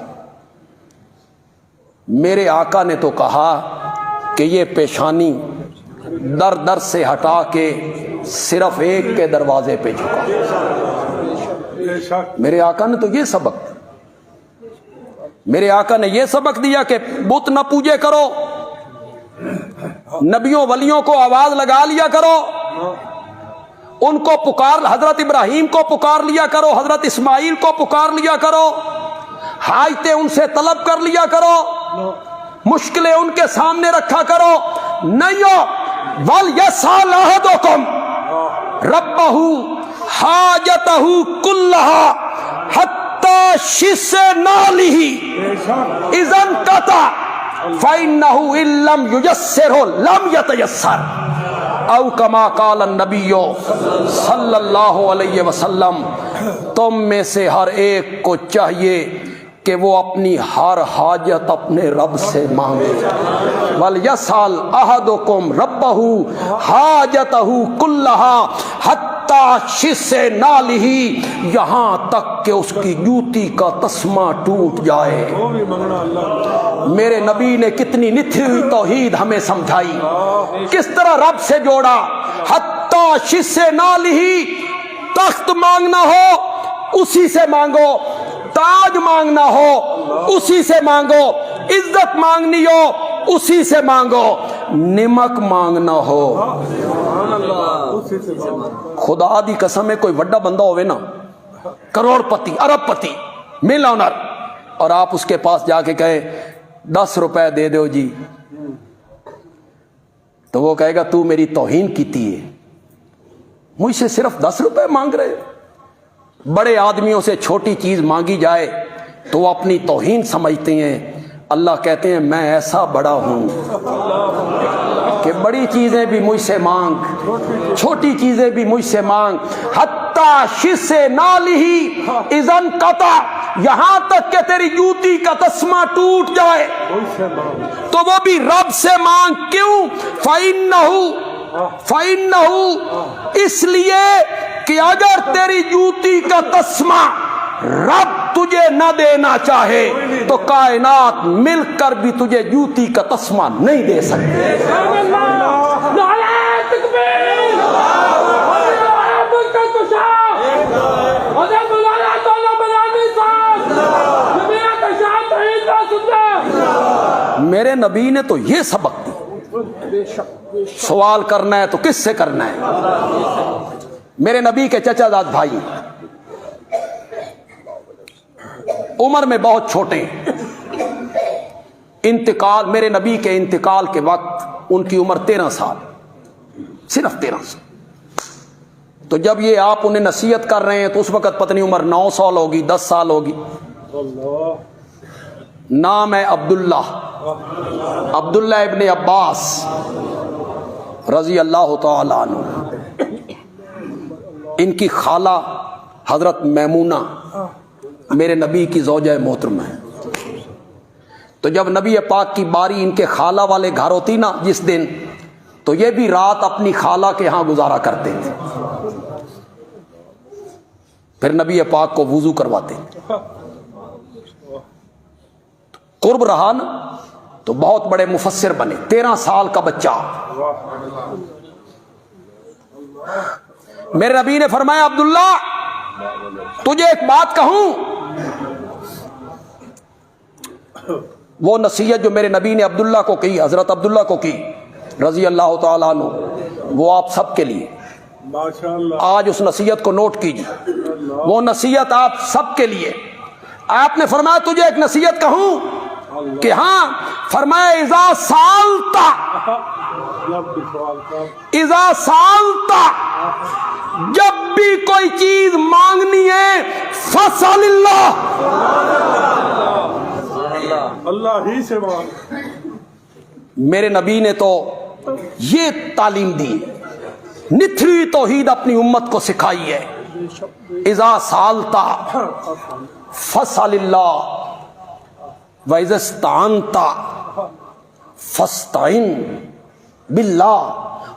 میرے آقا نے تو کہا کہ یہ پیشانی در در سے ہٹا کے صرف ایک کے دروازے پہ جھکا۔ بے شک میرے آقا نے تو یہ سبق، میرے آقا نے یہ سبق دیا کہ بت نہ پوجے کرو، نبیوں ولیوں کو آواز لگا لیا کرو، ان کو پکار، حضرت ابراہیم کو پکار لیا کرو، حضرت اسماعیل کو پکار لیا کرو، حاجتیں ان سے طلب کر لیا کرو، مشکلیں ان کے سامنے رکھا کرو۔ نہیں ہو وَلْيَسْأَلْ أَحَدُكُمْ رَبَّهُ حَاجَتَهُ كُلَّهَا حَتَّى شِسَّ نَالِهِ إِذَا انْقَطَعَ فَإِنَّهُ إِن لَّمْ يُيَسِّرْهُ لَمْ يَتَيَسَّرْ او کما قال النبی صلی اللہ علیہ وسلم۔ تم میں سے ہر ایک کو چاہیے کہ وہ اپنی ہر حاجت اپنے رب سے مانگے۔ وَلْيَسْأَلْ أَحَدُكُمْ رَبَّهُ حَاجَتَهُ كُلَّهَا حَتَّى شِسَّ نَالِهِ، یہاں تک کہ اس کی جوتی کا تسمہ ٹوٹ جائے۔ وہ بھی منگنا اللہ۔ میرے نبی نے کتنی نتھی ہوئی توحید ہمیں سمجھائی، کس طرح رب سے جوڑا۔ حتیٰ شِسَّ نَالِهِ، تخت مانگنا ہو اسی سے مانگو، تاج مانگنا ہو اسی سے مانگو، عزت مانگنی ہو اسی سے مانگو، نمک مانگنا ہو۔ خدا دی قسم ہے، کوئی بڑا بندہ ہوئے نا، کروڑ پتی، ارب پتی، مل آنر، اور آپ اس کے پاس جا کے کہے 10 روپے دے دو جی، تو وہ کہے گا تو میری توہین کیتی ہے، مجھ سے صرف 10 روپے مانگ رہے۔ بڑے آدمیوں سے چھوٹی چیز مانگی جائے تو وہ اپنی توہین سمجھتے ہیں۔ اللہ کہتے ہیں میں ایسا بڑا ہوں کہ بڑی چیزیں بھی مجھ سے مانگ، چھوٹی چیزیں بھی مجھ سے مانگ۔ حتیٰ شِسَّ نَالِهِ اِذَا انْقَطَعَ، یہاں تک کہ تیری جوتی کا تسمہ ٹوٹ جائے تو وہ بھی رب سے مانگ۔ کیوں؟ فَإِنَّهُ، اس لیے کہ اگر تیری جوتی کا تسمہ رب تجھے نہ دینا چاہے تو کائنات مل کر بھی تجھے جوتی کا تسمہ نہیں دے سکتے۔ میرے نبی نے تو یہ سبق دی۔ سوال کرنا ہے تو کس سے کرنا ہے؟ میرے نبی کے چچا زاد بھائی عمر میں بہت چھوٹے، انتقال، میرے نبی کے انتقال کے وقت ان کی عمر 13 سال، صرف 13 سال۔ تو جب یہ آپ انہیں نصیحت کر رہے ہیں تو اس وقت پتہ نہیں عمر 9 سال ہوگی، 10 سال ہوگی۔ نام ہے عبداللہ ابن عباس رضی اللہ تعالی عنہ۔ ان کی خالہ حضرت میمونہ میرے نبی کی زوجہ محترمہ ہے۔ تو جب نبی پاک کی باری ان کے خالہ والے گھر ہوتی نا جس دن، تو یہ بھی رات اپنی خالہ کے ہاں گزارا کرتے تھے، پھر نبی پاک کو وضو کرواتے۔ قرب رہا نا تو بہت بڑے مفسر بنے، 13 سال کا بچہ۔ میرے نبی نے فرمایا عبداللہ تجھے ایک بات کہوں۔ وہ نصیحت جو میرے نبی نے عبداللہ کو کی، حضرت عبداللہ کو کی رضی اللہ تعالیٰ عنہ، وہ آپ سب کے لیے۔ آج اس نصیحت کو نوٹ کیجیے، وہ نصیحت آپ سب کے لیے۔ آپ نے فرمایا تجھے ایک نصیحت کہوں کہ ہاں؟ فرمایا اذا سالتا، جب بھی کوئی چیز مانگنی ہے فسأل اللہ، اللہ ہی سے مانگ۔ میرے نبی نے تو یہ تعلیم دی، نتھری توحید اپنی امت کو سکھائی ہے۔ اذا سالتا فسأل اللہ وَإِذَا اسْتَعَنْتَ فَاسْتَعِنْ بِاللَّهِ،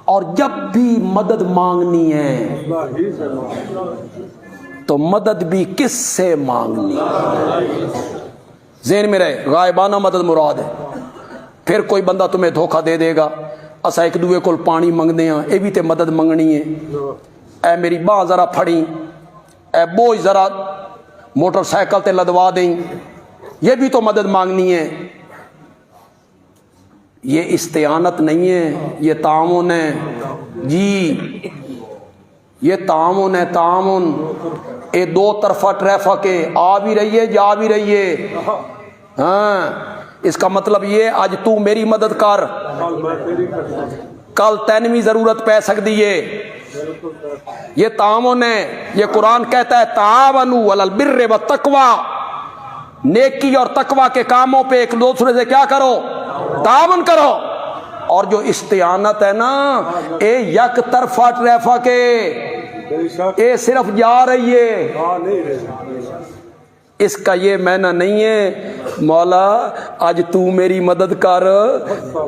اور جب بھی مدد مانگنی ہے تو مدد بھی کس سے مانگنی؟ ذہن میں رہے، غائبانہ مدد مراد ہے۔ پھر کوئی بندہ تمہیں دھوکہ دے دے گا، اسا ایک دوے کو پانی منگنے ہاں، یہ بھی تے مدد منگنی ہے، اے میری باں ذرا پھڑی، اے بوجھ ذرا موٹر سائیکل تے لدوا دیں، یہ بھی تو مدد مانگنی ہے. یہ استعانت نہیں ہے، یہ تعاون ہے جی، یہ تعاون ہے، تعاون. یہ دو طرفہ ٹریفک ہے، آ بھی رہی ہے جا بھی رہی ہے. ہاں اس کا مطلب یہ آج تو میری مدد کر، کل تین بھی ضرورت پہ سکتی ہے. یہ تعاون ہے. یہ قرآن کہتا ہے تعاونوا علی البر والتقوی، نیکی اور تقوی کے کاموں پہ ایک دوسرے سے کیا کرو؟ تعاون کرو. اور جو استعانت ہے نا، اے یک طرفہ ٹریفک ہے، اے صرف جا رہی ہے. اس کا یہ معنی نہیں ہے مولا آج تو میری مدد کر،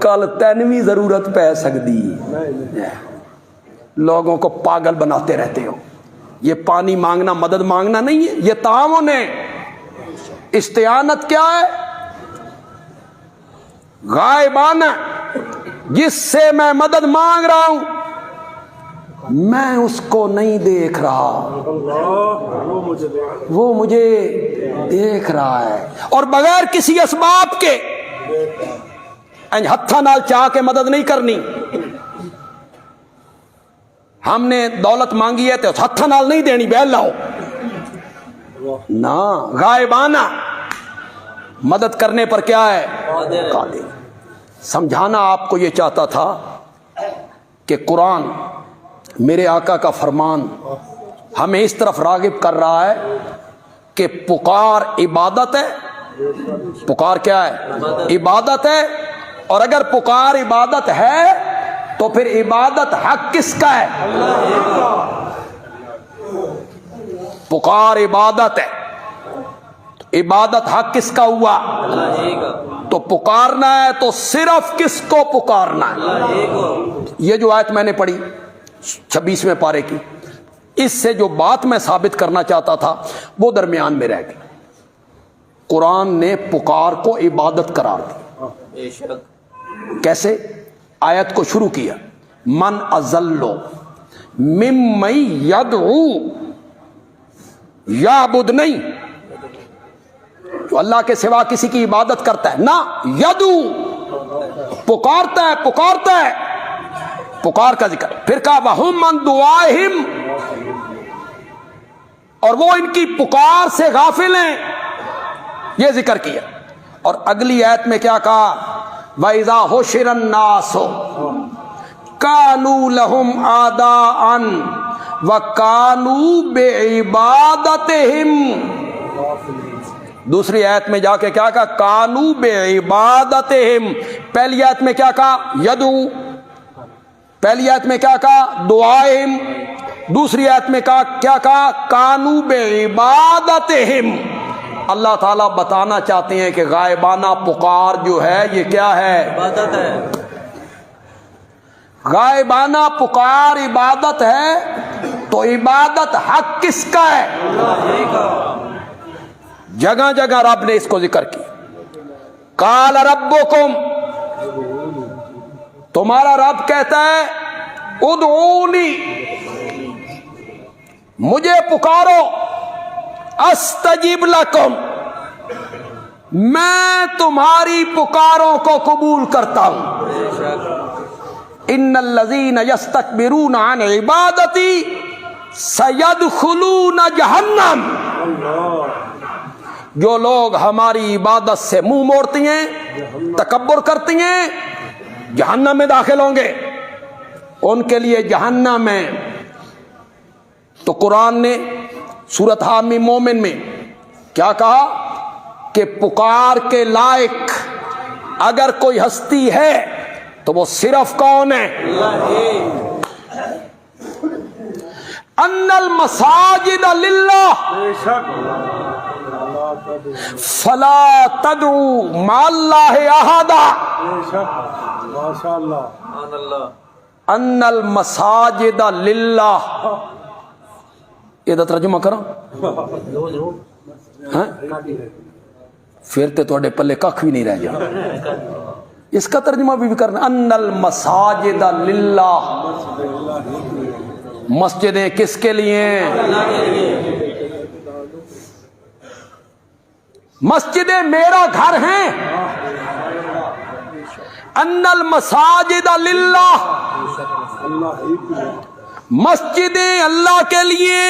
کل تینویں ضرورت پہ سکتی. لوگوں کو پاگل بناتے رہتے ہو. یہ پانی مانگنا مدد مانگنا نہیں ہے، یہ تعاون ہے. استعانت کیا ہے؟ غائبانہ، جس سے میں مدد مانگ رہا ہوں میں اس کو نہیں دیکھ رہا، وہ مجھے دیکھ رہا ہے. اور بغیر کسی اسباب کے ہتھا نال چاہ کے مدد نہیں کرنی. ہم نے دولت مانگی ہے تو ہتھا نال نہیں دینی، بیل لاؤ نا. غائبانہ مدد کرنے پر کیا ہے؟ قادر. سمجھانا آپ کو یہ چاہتا تھا کہ قرآن میرے آقا کا فرمان ہمیں اس طرف راغب کر رہا ہے کہ پکار عبادت ہے. پکار کیا ہے؟ عبادت ہے. اور اگر پکار عبادت ہے تو پھر عبادت حق کس کا ہے؟ پکار عبادت ہے، عبادت حق کس کا ہوا؟ تو پکارنا ہے تو صرف کس کو پکارنا ہے؟ یہ جو آیت میں نے پڑھی 26ویں پارے کی، اس سے جو بات میں ثابت کرنا چاہتا تھا وہ درمیان میں رہ گئی. قرآن نے پکار کو عبادت قرار دی. کیسے؟ آیت کو شروع کیا من اضل ممن یدعو، یعبد نہیں جو اللہ کے سوا کسی کی عبادت کرتا ہے، نہ یدعو پکارتا ہے، پکارتا ہے. پکار کا ذکر پھر کہا وَهُمْ مَنْ دُعَائِهِمْ، اور وہ ان کی پکار سے غافل ہیں، یہ ذکر کیا. اور اگلی آیت میں کیا کہا؟ وَإِذَا حُشِرَ النَّاسُ كَانُوا لَهُمْ أَعْدَاءً وَكَانُوا بِعِبَادَتِهِمْ. دوسری آیت میں جا کے کیا کہا؟ کانو بعبادتہم. پہلی آیت میں کیا کہا؟ یدعو. پہلی آیت میں کیا کہا؟ دعائہم. دوسری آیت میں کیا کہا؟ کانو بعبادتہم. اللہ تعالیٰ بتانا چاہتے ہیں کہ غائبانہ پکار جو ہے یہ کیا ہے؟ عبادت ہے. غائبانہ پکار عبادت ہے تو عبادت حق کس کا ہے؟ اللہ کا. جگہ جگہ رب نے اس کو ذکر کی. قال ربکم، تمہارا رب کہتا ہے ادعونی، مجھے پکارو، استجب لکم، میں تمہاری پکاروں کو قبول کرتا ہوں. ان الذین یستکبرون عن عبادتی سیدخلون جہنم. جو لوگ ہماری عبادت سے منہ موڑتی ہیں، تکبر کرتی ہیں، جہنم میں داخل ہوں گے. ان کے لیے جہنم ہے. تو قرآن نے سورۃ حامیم مومن میں کیا کہا کہ پکار کے لائق اگر کوئی ہستی ہے تو وہ صرف کون ہے؟ ان المساجد للہ فلا تدعوا مع اللہ احدا. ان المساجد للہ، یہ ترجمہ کرو پھر تے تواڈے پلے کھ بھی نہیں رہ جانا. اس کا ترجمہ بھی کرنا، ان المساجد للہ، مسجدیں کس کے لیے؟ مسجدیں میرا گھر ہیں. ان المساجد للہ، اللہ ہی کی ہے. مسجدیں اللہ کے لیے،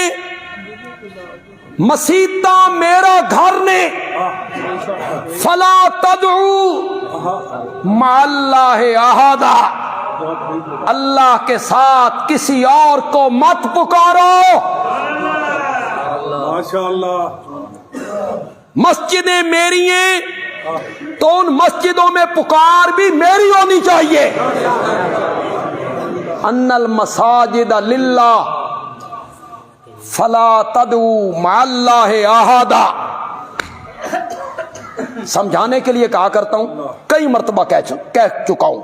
مسیتاں میرا گھر نے. فلا تدعو مع اللہ احدا، اللہ کے ساتھ کسی اور کو مت پکارو. ماشاء اللہ. مسجدیں میری ہیں تو ان مسجدوں میں پکار بھی میری ہونی چاہیے. ان المساجد للہ فلا تدعو مع اللہ احدا. سمجھانے کے لیے کہا کرتا ہوں، کئی مرتبہ کہہ چکا ہوں.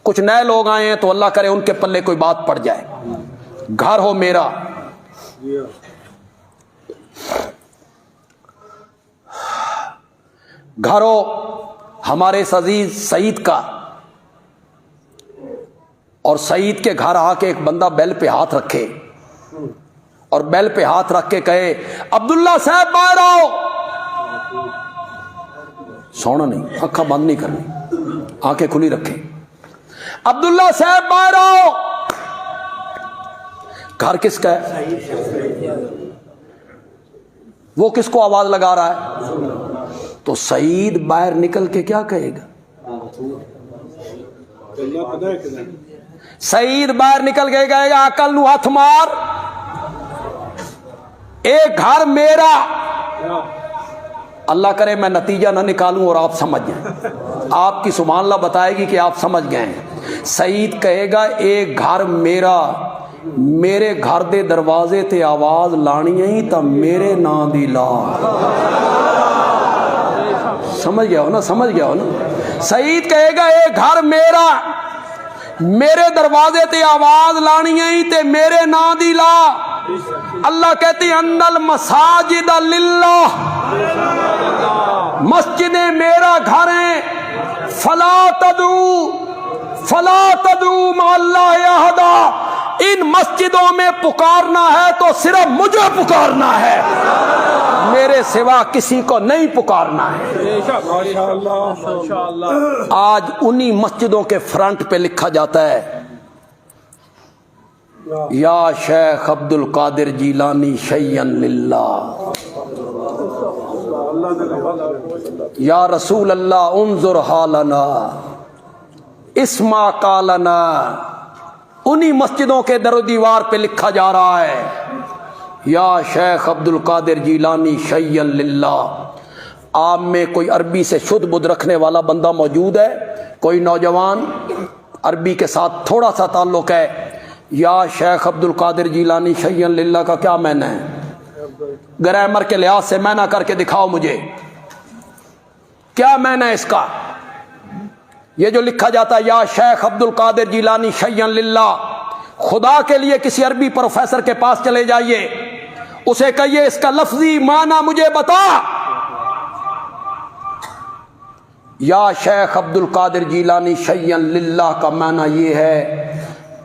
کچھ نئے لوگ آئے ہیں تو اللہ کرے ان کے پلے کوئی بات پڑ جائے. گھر ہو میرا، گھر ہو ہمارے اس عزیز سعید کا، اور سعید کے گھر آ کے ایک بندہ بیل پہ ہاتھ رکھے اور بیل پہ ہاتھ رکھ کے کہے عبداللہ صاحب باہر آؤ. سونا نہیں، آنکھیں بند نہیں کرنی، آنکھیں کھلی رکھیں. عبداللہ صاحب باہر آؤ. گھر کس کا ہے؟ وہ کس کو آواز لگا رہا ہے؟ تو سعید باہر نکل کے کیا کہے گا؟ سعید باہر نکل کے کہے گا عقل نو ہاتھ مار، ایک گھر میرا. اللہ کرے میں نتیجہ نہ نکالوں اور آپ سمجھ جائیں. آپ کی سبحان اللہ بتائے گی کہ آپ سمجھ گئے ہیں. سعید کہے گا ایک گھر میرا، میرے گھر دے دروازے تے آواز لانی ہی تا میرے نا دی لا. سمجھ گیا ہو نا؟ سمجھ گیا ہو نا؟ سعید کہے گا ایک گھر میرا، میرے دروازے تے آواز لانی ہے تے میرے نا دی لا. اللہ کہتی ہے ان المساجد للہ، مسجدیں میرا گھر ہیں. فلا تدعو مع اللہ احدا. ان مسجدوں میں پکارنا ہے تو صرف مجھے پکارنا ہے، میرے سوا کسی کو نہیں پکارنا ہے. آج انہی مسجدوں کے فرنٹ پہ لکھا جاتا ہے یا شیخ عبد القادر جیلانی شیئا للہ، یا رسول اللہ انظر حالنا اسمع قالنا. انہی مسجدوں کے در و دیوار پہ لکھا جا رہا ہے یا شیخ عبد القادر جیلانی شیئا للہ. آپ میں کوئی عربی سے شدھ بدھ رکھنے والا بندہ موجود ہے؟ کوئی نوجوان عربی کے ساتھ تھوڑا سا تعلق ہے؟ یا شیخ عبد القادر جیلانی شیئا للہ کا کیا معنی ہے؟ گرامر کے لحاظ سے معنی کر کے دکھاؤ مجھے، کیا معنی ہے اس کا؟ یہ جو لکھا جاتا ہے یا شیخ عبد القادر جیلانی شیئا للہ، خدا کے لیے کسی عربی پروفیسر کے پاس چلے جائیے، اسے کہیے اس کا لفظی معنی مجھے بتا. یا شیخ عبد القادر جیلانی شیئا للہ کا معنی یہ ہے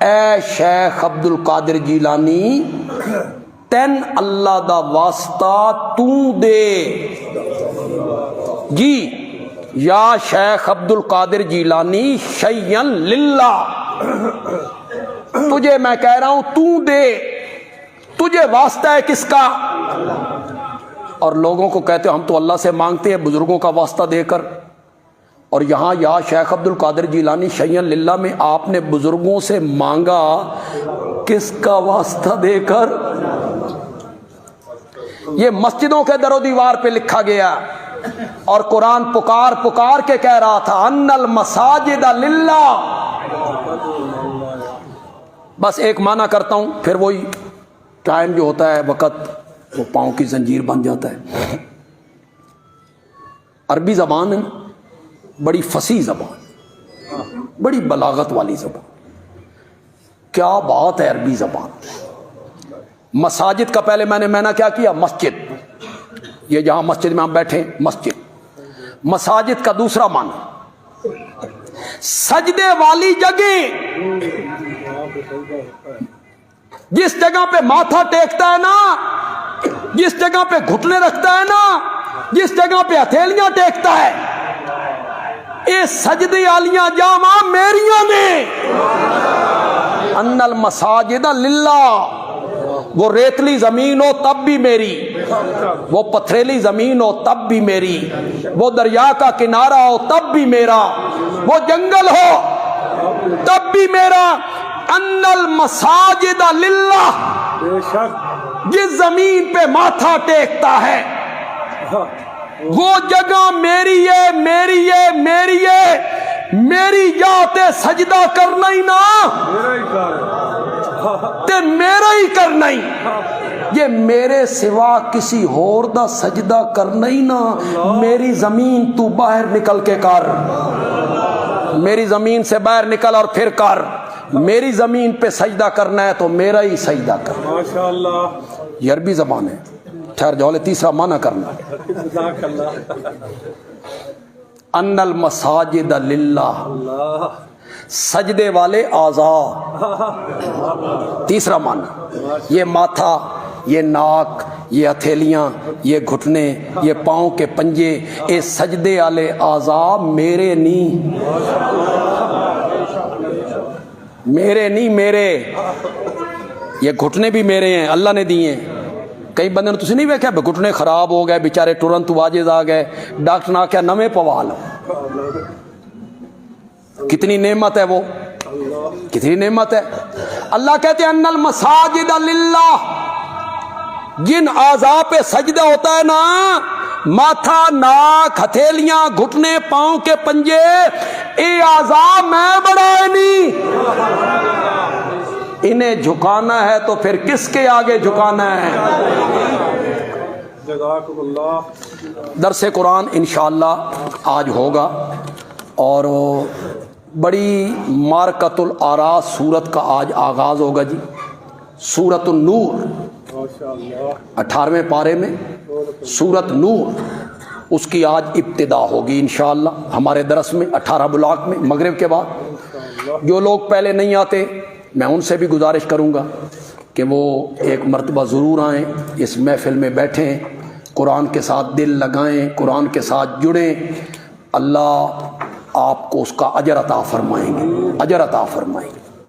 اے شیخ عبد القادر جیلانی تین اللہ دا واسطہ تو دے. جی یا شیخ عبد القادر جیلانی شیئا للہ، تجھے میں کہہ رہا ہوں تو دے، تجھے واسطہ ہے کس کا؟ اور لوگوں کو کہتے ہم تو اللہ سے مانگتے ہیں بزرگوں کا واسطہ دے کر، اور یہاں یا شیخ عبد القادر جیلانی شیئا للہ میں آپ نے بزرگوں سے مانگا کس کا واسطہ دے کر؟ یہ مسجدوں کے در و دیوار پہ لکھا گیا، اور قرآن پکار پکار کے کہہ رہا تھا ان المساجد للہ. بس ایک معنی کرتا ہوں، پھر وہی ٹائم جو ہوتا ہے وقت وہ پاؤں کی زنجیر بن جاتا ہے. عربی زبان ہے بڑی فصیح زبان، بڑی بلاغت والی زبان، کیا بات ہے عربی زبان. مساجد کا پہلے میں نے معنی کیا کیا؟ مسجد، یہ جہاں مسجد میں ہم بیٹھے مسجد. مساجد کا دوسرا معنی سجدے والی جگہ، جس جگہ پہ ماتھا ٹیکتا ہے نا، جس جگہ پہ گھٹنے رکھتا ہے نا، جس جگہ پہ ہتھیلیاں ٹیکتا ہے اے سجدے والیاں جاواں میریاں نے. ان المساجد للہ، وہ ریتلی زمین ہو تب بھی میری، وہ پتھریلی زمین ہو تب بھی میری، وہ دریا کا کنارہ ہو تب بھی میرا، وہ جنگل ہو تب بھی میرا. ان المساجد للہ، بے شک جس زمین پہ ماتھا ٹیکتا ہے وہ جگہ میری ہے، میری ہے، میری ہے. میری جاتے سجدہ کرنا ہی نا میرا ہی کار ہے. تے میرا ہی کرنا ہی، یہ میرے سوا کسی اور دا سجدہ کرنا ہی نا. میری زمین تو باہر نکل کے کر، میری زمین سے باہر نکل اور پھر کر. میری زمین پہ سجدہ کرنا ہے تو میرا ہی سجدہ کر. ماشاءاللہ. یہ عربی زبان ہے. ٹھہر جاؤ، تیسرا معنی کرنا. جزاک اللہ. ان المساجد للہ، اللہ سجدے والے اعضاء. تیسرا معنی، یہ ماتھا، یہ ناک، یہ ہتھیلیاں، یہ گھٹنے، یہ پاؤں کے پنجے، اے سجدے والے اعضاء میرے نہیں، میرے نہیں، میرے. یہ گھٹنے بھی میرے ہیں، اللہ نے دیے ہیں. کئی بندے نے تسی نہیں ویکھیا گھٹنے خراب ہو گئے بیچارے ٹرن تو واجز آ گئے، ڈاکٹر نے آخیا نویں پوا لو. کتنی نعمت ہے وہ، کتنی نعمت ہے. اللہ کہتے ہیں ان المساجد للہ، جن اعضاء پہ سجدہ ہوتا ہے نا، ماتھا، ناک، ہتھیلیاں، گھٹنے، پاؤں کے پنجے، اے اعضاء میں بڑھائے نہیں. انہیں جھکانا ہے تو پھر کس کے آگے جھکانا ہے؟ جزاکم اللہ. درس قرآن انشاءاللہ آج ہوگا، اور بڑی مارکۃ الاعراض سورت کا آج آغاز ہوگا جی. سورت النور، ماشاءاللہ. 18ویں پارے میں سورت نور، اس کی آج ابتدا ہوگی انشاءاللہ ہمارے درس میں 18 بلاک میں مغرب کے بعد. جو لوگ پہلے نہیں آتے میں ان سے بھی گزارش کروں گا کہ وہ ایک مرتبہ ضرور آئیں، اس محفل میں بیٹھیں، قرآن کے ساتھ دل لگائیں، قرآن کے ساتھ جڑیں. اللہ آپ کو اس کا اجر عطا فرمائیں گے، اجر عطا فرمائیں گے.